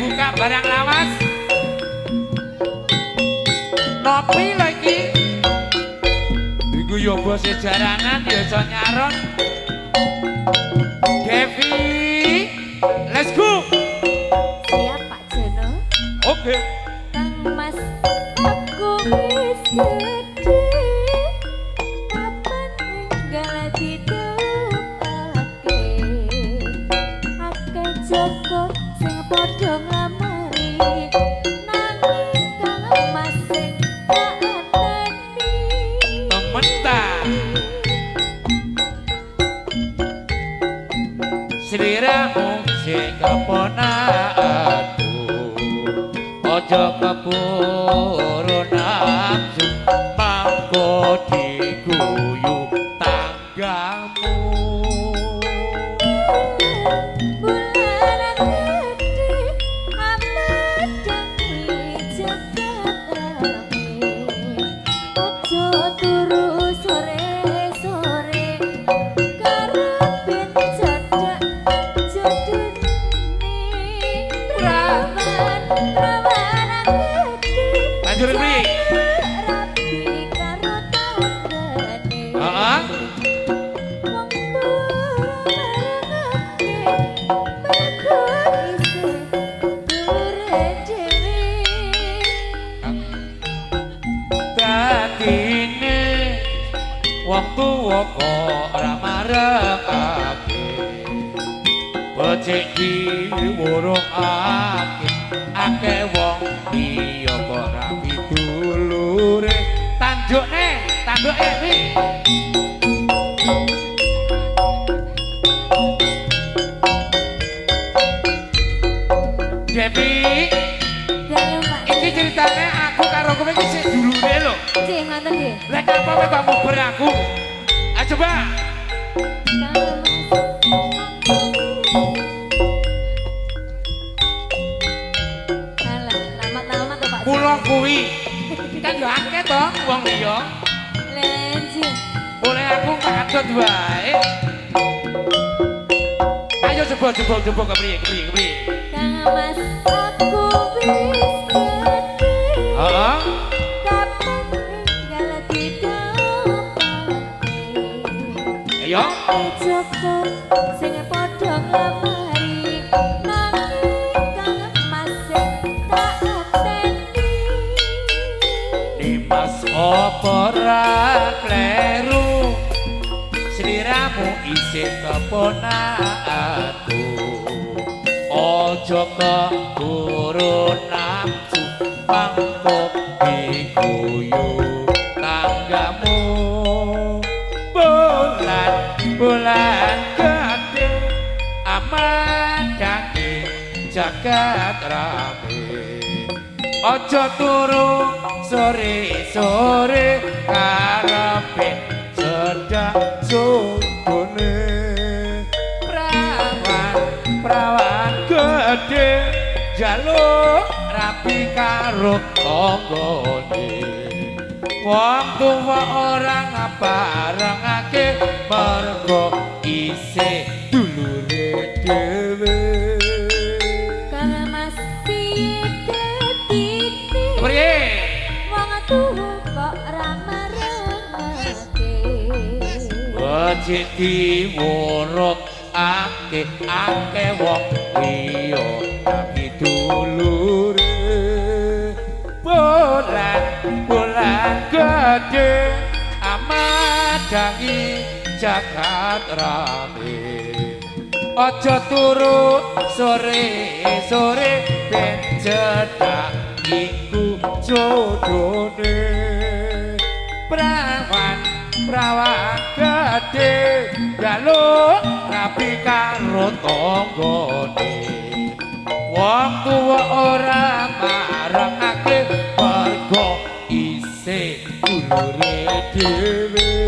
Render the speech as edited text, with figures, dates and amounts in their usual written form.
buka barang lawas. Nopi lagi. Iku yo bos sejarangan ya iso nyaron. Devi, let's go. Siap Pak Jono. Oke. Kang Mas aku wis gede. Kapan enggal didupake. Akeh joko sing padha ngamari. Nanging Kang Mas sing tak ateni. Tementan. Sliramu sing keponakanku. Ojo keburu nafsu mangko diguyu tanggamu. Bulanan gede amadani jagat rame. Ojo turu sore-sore karepin jadak jodone. Rawan-rawanan gede Lanjut, Ri. rapi karo tanggane. Heeh. Wong barengake mergo isih dulure dhewe. Dadine wong tuwa kok ora marekake. Becik diwurungake akeh wong liya kok rapi dulure. Tanjuke Ri. Devi, Dayo Pak. iki ceritane aku karo kowe iki sik dulure lho. Nggih, ngoten nggih. Lek apa kowe kok nguber aku? Ayo coba. Alah, lamat-lamat to Pak. Kula kuwi kan yo akeh to wong liya. Lenjing. Boleh aku kadot wae. Ayo coba kepriye. Kang Mas aku wis gede. Heeh. Kapan enggal didupake. Ayo. Joko sing padha nglamari nanging Kang Mas sing tak ateni. Dimas apa ra kleru. Sliramu isih keponakanku. Ojo keburu nafsu mangko diguyu tanggamu. Bulan gede amadani jagat rame. Ojo turu sore-sore karepe cedak jodone. Prawan gede jaluk rapi karo tanggane. Wong tuwa ora ngabarengake mergo isih dulure dhewe. Kang Mas piye ketite? Priye? Wong tuwa kok ora marengake. Becik diwurungake akeh wong liya tapi dulure. Bulan gede amadani jagat rame. Ojo turu sore-sore ben cedak iku jodone. Prawan gede jaluk rapi karo tanggane. Wong tuwa ora marengake mergo isih dulure dhewe.